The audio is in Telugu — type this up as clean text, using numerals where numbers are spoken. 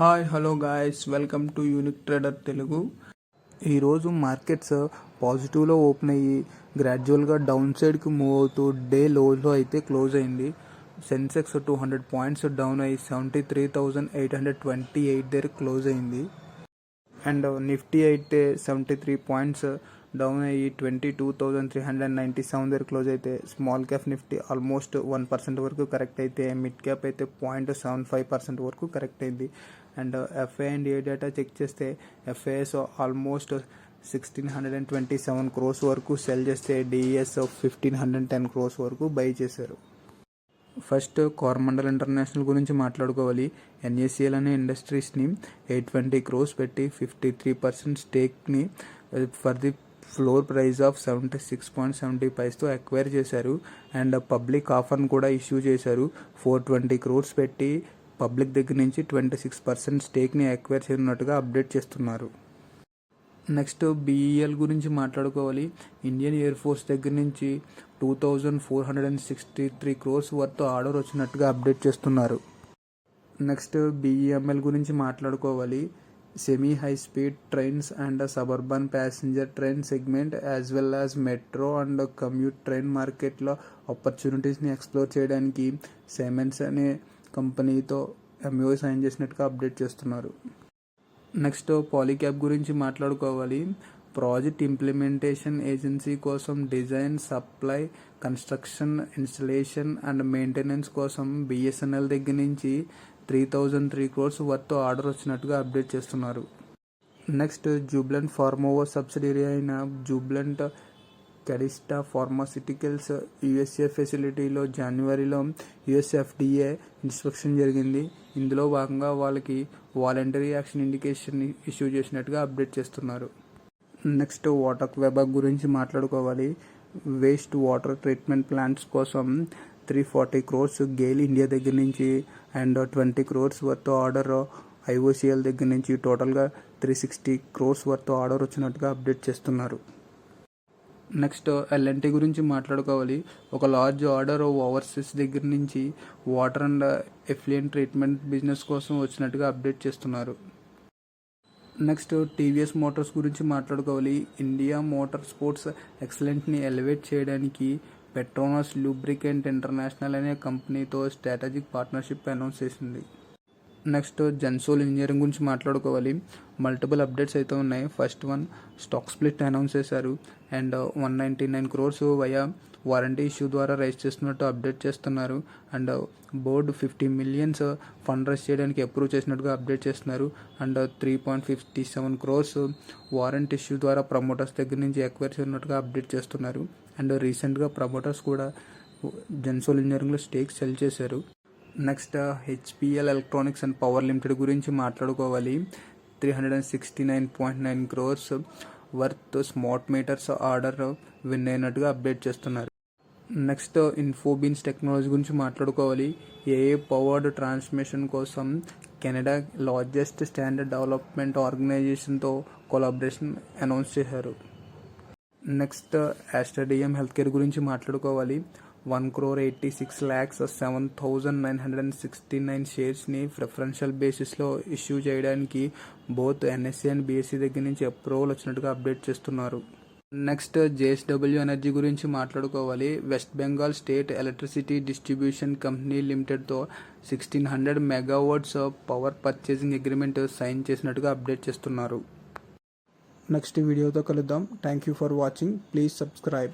Hi hello guys, welcome to unique trader Telugu. ఈరోజు మార్కెట్స్ పాజిటివ్లో ఓపెన్ అయ్యి గ్రాడ్యువల్గా డౌన్ సైడ్కి మూవ్ అవుతూ డే లోలో అయితే క్లోజ్ అయింది. సెన్సెక్స్ 200 పాయింట్స్ డౌన్ అయ్యి 73,828 దగ్గర క్లోజ్ అయింది. అండ్ నిఫ్టీ అయితే 73 పాయింట్స్ డౌన్ అయ్యి 22,397 దగ్గర క్లోజ్ అయితే, స్మాల్ క్యాప్ నిఫ్టీ ఆల్మోస్ట్ 1% వరకు కరెక్ట్ అయితే, మిడ్ క్యాప్ అయితే 0.75% వరకు కరెక్ట్ అయింది. అండ్ FI&A డేటా చెక్ చేస్తే FIS ఆల్మోస్ట్ 1,627 crores వరకు సెల్ చేస్తే, DES 1,510 crores వరకు బై చేశారు. ఫస్ట్ కోరమండల్ ఇంటర్నేషనల్ గురించి మాట్లాడుకోవాలి. NACL అనే ఇండస్ట్రీస్ని 820 crores పెట్టి 53% స్టేక్ని for the floor price of 76.70 acquire చేశారు. అండ్ పబ్లిక్ ఆఫర్ని కూడా ఇష్యూ చేశారు. 420 crores పెట్టి పబ్లిక్ దగ్గర నుంచి 26% స్టేక్ని అక్వైర్ చేయనున్నట్టుగా అప్డేట్ చేస్తున్నారు. నెక్స్ట్ BEL గురించి మాట్లాడుకోవాలి. ఇండియన్ ఎయిర్ ఫోర్స్ దగ్గర నుంచి 2,463 crores వర్త్ ఆర్డర్ వచ్చినట్టుగా అప్డేట్ చేస్తున్నారు. నెక్స్ట్ BEML గురించి మాట్లాడుకోవాలి. Semi high speed trains and suburban passenger train segment as well as metro and commute train మార్కెట్లో ఆపర్చునిటీస్ని ఎక్స్ప్లోర్ చేయడానికి సిమెన్స్ అనే కంపెనీతో MOU సైన్ చేసినట్టుగా అప్డేట్ చేస్తున్నారు. నెక్స్ట్ పాలీక్యాబ్ గురించి మాట్లాడుకోవాలి. ప్రాజెక్ట్ ఇంప్లిమెంటేషన్ ఏజెన్సీ కోసం design, supply, construction, installation and maintenance కోసం BSNL దగ్గర నుంచి 3,003 crores వర్త్ ఆర్డర్ వచ్చినట్టుగా అప్డేట్ చేస్తున్నారు. నెక్స్ట్ జూబ్లెంట్ ఫార్మోవా సబ్సిడరీ అయిన జూబ్లెంట్ కెడిస్టా ఫార్మాస్యూటికల్స్ USA ఫెసిలిటీలో జనవరిలో US FDA ఇన్స్పెక్షన్ జరిగింది. ఇందులో భాగంగా వాళ్ళకి వాలంటరీ యాక్షన్ ఇండికేషన్ ఇష్యూ చేసినట్టుగా అప్డేట్ చేస్తున్నారు. నెక్స్ట్ వాటర్ వెబక్ గురించి మాట్లాడుకోవాలి. వేస్ట్ వాటర్ ట్రీట్మెంట్ ప్లాంట్స్ కోసం 340 crores గేల్ ఇండియా దగ్గర నుంచి and 20 crores worth order IOCL దగ్గర నుంచి టోటల్గా 360 crores వర్త్ ఆర్డర్ వచ్చినట్టుగా అప్డేట్ చేస్తున్నారు. నెక్స్ట్ L&T గురించి మాట్లాడుకోవాలి. ఒక లార్జ్ ఆర్డర్ ఓవర్సీస్ దగ్గర నుంచి water and effluent treatment business కోసం వచ్చినట్టుగా అప్డేట్ చేస్తున్నారు. నెక్స్ట్ TVS మోటార్స్ గురించి మాట్లాడుకోవాలి. ఇండియా మోటార్ స్పోర్ట్స్ ఎక్సలెంట్ని ఎలివేట్ చేయడానికి పెట్రోనాస్ లూబ్రికెంట్ ఇంటర్నేషనల్ అనే కంపెనీతో స్ట్రాటజిక్ పార్ట్నర్షిప్ అనౌన్స్ చేసింది. నెక్స్ట్ జెన్సోల్ ఇంజనీరింగ్ గురించి మాట్లాడుకోవాలి. మల్టిపుల్ అప్డేట్స్ అయితే ఉన్నాయి. First one, stock split announce చేశారు and 199 crores via warranty issue ద్వారా రైజ్ చేస్తున్నట్టు అప్డేట్ చేస్తున్నారు. And board 50 million fund rise చేయడానికి అప్రూవ్ చేసినట్టుగా అప్డేట్ చేస్తున్నారు. అండ్ 3.57 crores వారంటీ ఇష్యూ ద్వారా ప్రమోటర్స్ దగ్గర నుంచి ఎక్వైర్ చేసినట్టుగా అప్డేట్ చేస్తున్నారు. అండ్ రీసెంట్గా ప్రమోటర్స్ కూడా జెన్సోల్ ఇంజనీరింగ్లో స్టేక్ సెల్ చేశారు. Next HPL electronics and power limited గురించి మాట్లాడుకోవాలి. 369.9 crores వర్త్ స్మార్ట్ మీటర్స్ ఆర్డర్ విన్ అయినట్టుగా అప్డేట్ చేస్తున్నారు. నెక్స్ట్ ఇన్ఫోబీన్స్ టెక్నాలజీ గురించి మాట్లాడుకోవాలి. AI పవర్డ్ ట్రాన్స్మిషన్ కోసం కెనడా లార్జెస్ట్ స్టాండర్డ్ డెవలప్మెంట్ ఆర్గనైజేషన్తో కొలాబరేషన్ అనౌన్స్ చేశారు. Next Aster DM health care గురించి మాట్లాడుకోవాలి. 1,86,07,969 షేర్స్ని ప్రిఫరెన్షియల్ బేసిస్లో ఇష్యూ చేయడానికి బోత్ NSE అండ్ BSE దగ్గర నుంచి అప్రూవల్ వచ్చినట్టుగా అప్డేట్ చేస్తున్నారు. నెక్స్ట్ JSW ఎనర్జీ గురించి మాట్లాడుకోవాలి. West Bengal state electricity distribution company లిమిటెడ్తో 1,600 megawatts power purchasing agreement sign చేసినట్టుగా అప్డేట్ చేస్తున్నారు. నెక్స్ట్ వీడియోతో కలుద్దాం. Thank you for watching. Please subscribe.